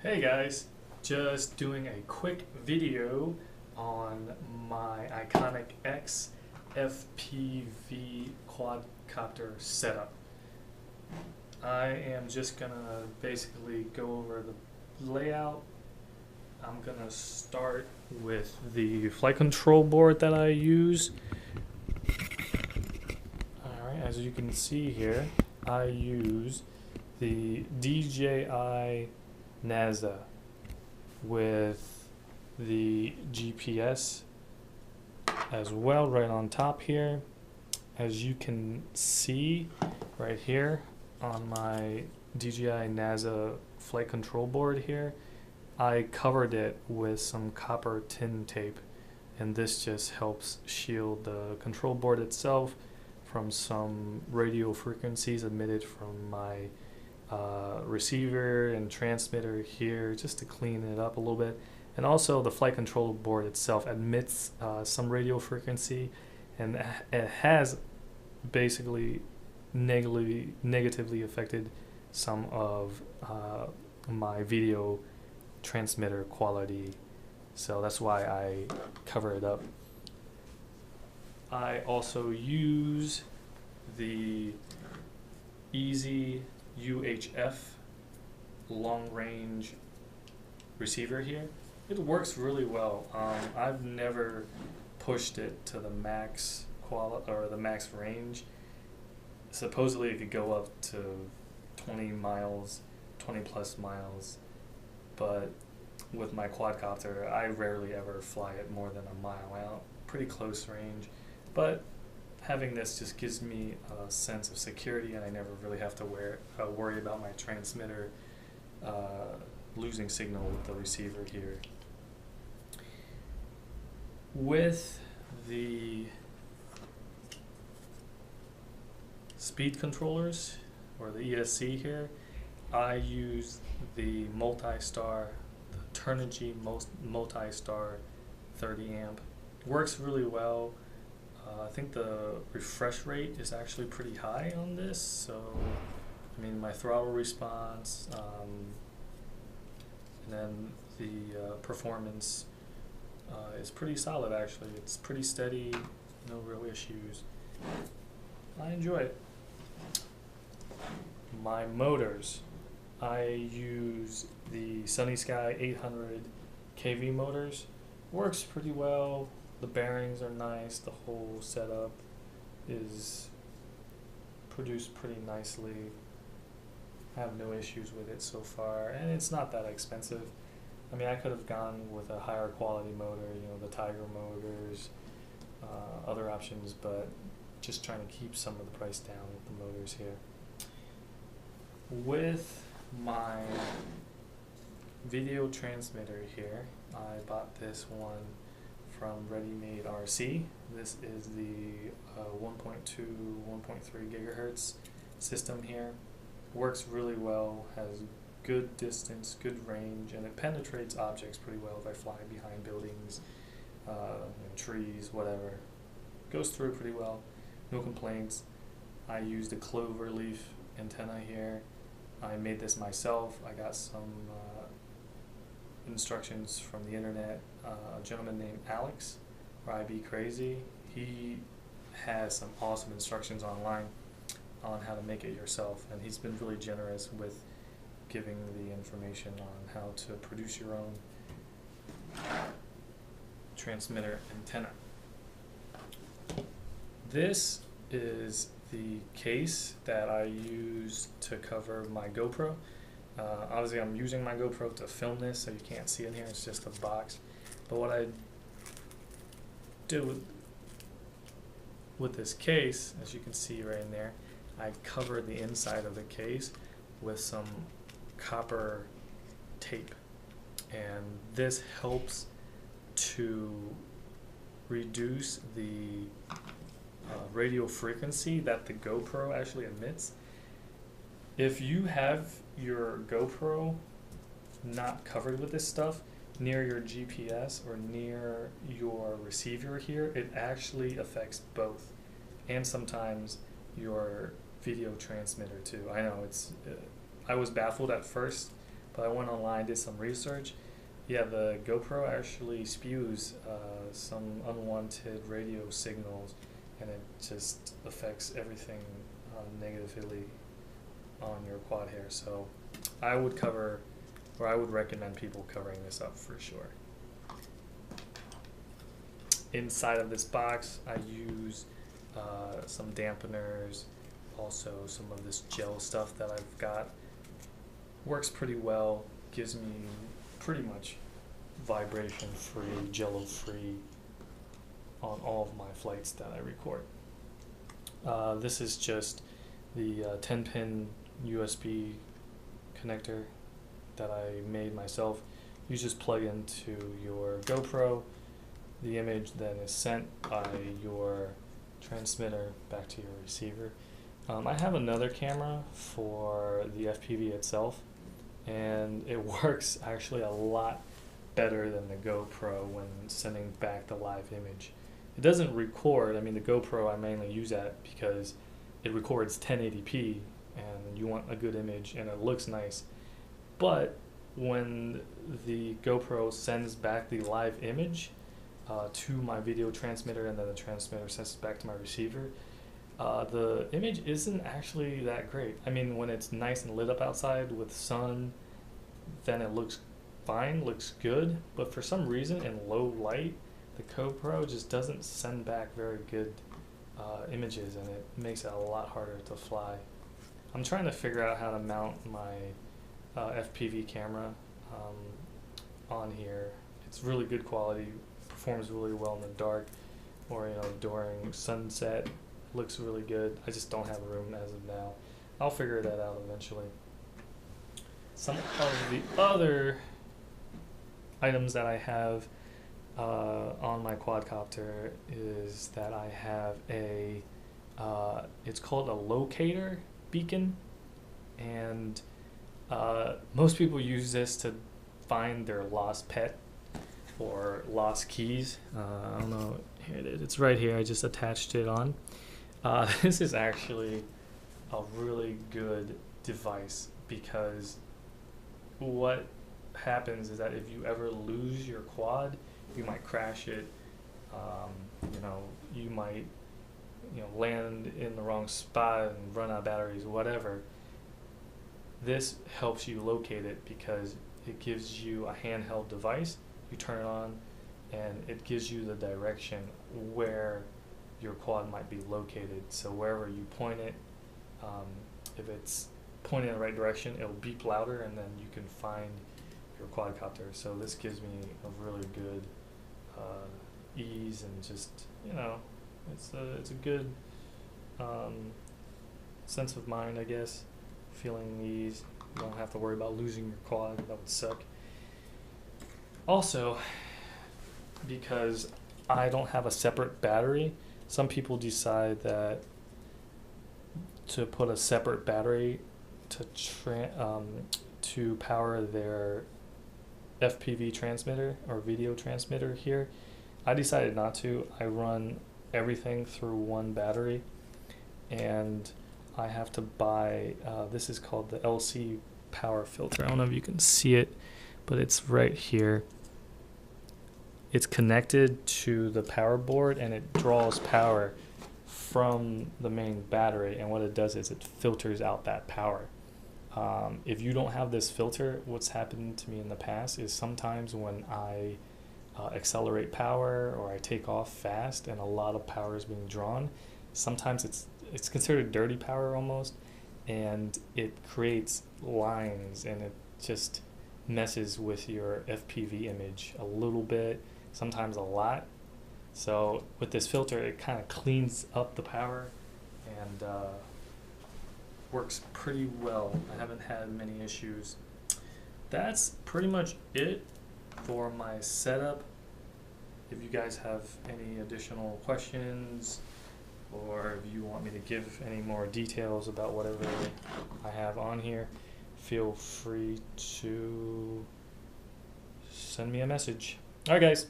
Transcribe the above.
Hey guys, just doing a quick video on my Inconic-X FPV quadcopter setup. I am just gonna basically go over the layout. I'm gonna start with the flight control board that I use. Alright, as you can see here, I use the DJI Naza with the GPS as well right on top here. As you can see right here on my DJI Naza flight control board here, I covered it with some copper tin tape, and this just helps shield the control board itself from some radio frequencies emitted from my receiver and transmitter here, just to clean it up a little bit. And also the flight control board itself emits some radio frequency, and it has basically negatively affected some of my video transmitter quality, so that's why I cover it up. I also use the EZuhf long range receiver here. It works really well. I've never pushed it to the max quality or the max range. Supposedly it could go up to 20 miles, 20 plus miles, but with my quadcopter I rarely ever fly it more than a mile out. Pretty close range, but having this just gives me a sense of security, and I never really have to worry about my transmitter losing signal with the receiver here. With the speed controllers, or the ESC here, I use the Multistar, the Turnigy Multistar 30 amp. Works really well. I think the refresh rate is actually pretty high on this, so I mean my throttle response, and then the performance is pretty solid actually. It's pretty steady, no real issues. I enjoy it. My motors, I use the SunnySky 800 kV motors. Works pretty well. The bearings are nice. The whole setup is produced pretty nicely. I have no issues with it so far, and it's not that expensive. I mean, I could have gone with a higher quality motor, you know, the Tiger motors, other options, but just trying to keep some of the price down with the motors here. With my video transmitter here, I bought this one from Ready Made RC. This is the 1.2, 1.3 gigahertz system here. Works really well, has good distance, good range, and it penetrates objects pretty well if I fly behind buildings, trees, whatever. Goes through pretty well, no complaints. I used a Cloverleaf antenna here. I made this myself. I got some instructions from the internet. A gentleman named Alex, or IBcrazy, he has some awesome instructions online on how to make it yourself, and he's been really generous with giving the information on how to produce your own transmitter antenna. This is the case that I use to cover my GoPro. Obviously I'm using my GoPro to film this, so you can't see it here, it's just a box. But what I do with this case, as you can see right in there, I cover the inside of the case with some copper tape, and this helps to reduce the radio frequency that the GoPro actually emits. If you have your GoPro not covered with this stuff near your GPS or near your receiver here, it actually affects both, and sometimes your video transmitter too. I know it's I was baffled at first but I went online, did some research. Yeah, the GoPro actually spews some unwanted radio signals, and it just affects everything negatively on your quad hair. So I would cover, or I would recommend people covering this up for sure. Inside of this box, I use some dampeners, also some of this gel stuff that I've got. Works pretty well, gives me pretty much vibration free, jello free on all of my flights that I record. This is just the 10-pin USB connector that I made myself. You just plug into your GoPro. The image then is sent by your transmitter back to your receiver. I have another camera for the FPV itself, and it works actually a lot better than the GoPro when sending back the live image. It doesn't record. I mean, the GoPro I mainly use that because it records 1080p and you want a good image and it looks nice. But when the GoPro sends back the live image to my video transmitter, and then the transmitter sends it back to my receiver, the image isn't actually that great. I mean, when it's nice and lit up outside with sun, then it looks fine, looks good, but for some reason in low light, the GoPro just doesn't send back very good images, and it makes it a lot harder to fly. I'm trying to figure out how to mount my FPV camera on here. It's really good quality, performs really well in the dark, or during sunset. Looks really good. I just don't have room as of now. I'll figure that out eventually. Some of the other items that I have on my quadcopter is that I have a it's called a locator beacon, and most people use this to find their lost pet or lost keys. I don't know, here it is, it's right here, I just attached it on. This is actually a really good device, because what happens is that if you ever lose your quad, you might crash it, you might land in the wrong spot and run out of batteries, whatever. This helps you locate it because it gives you a handheld device. You turn it on and it gives you the direction where your quad might be located. So wherever you point it, if it's pointing in the right direction, it'll beep louder, and then you can find your quadcopter. So this gives me a really good ease, and just it's a good sense of mind, I guess. Feeling ease. You don't have to worry about losing your quad. That would suck. Also, because I don't have a separate battery, some people decide that to put a separate battery to power their FPV transmitter or video transmitter here. I decided not to. I run everything through one battery, and I have to buy, this is called the LC power filter. I don't know if you can see it, but it's right here. It's connected to the power board, and it draws power from the main battery, and what it does is it filters out that power. If you don't have this filter, what's happened to me in the past is sometimes when I accelerate power, or I take off fast and a lot of power is being drawn, sometimes it's considered dirty power almost, and it creates lines, and it just messes with your FPV image a little bit, sometimes a lot. So with this filter, it kind of cleans up the power and works pretty well. I haven't had many issues. That's pretty much it for my setup. If you guys have any additional questions, or if you want me to give any more details about whatever I have on here, feel free to send me a message. All right, guys.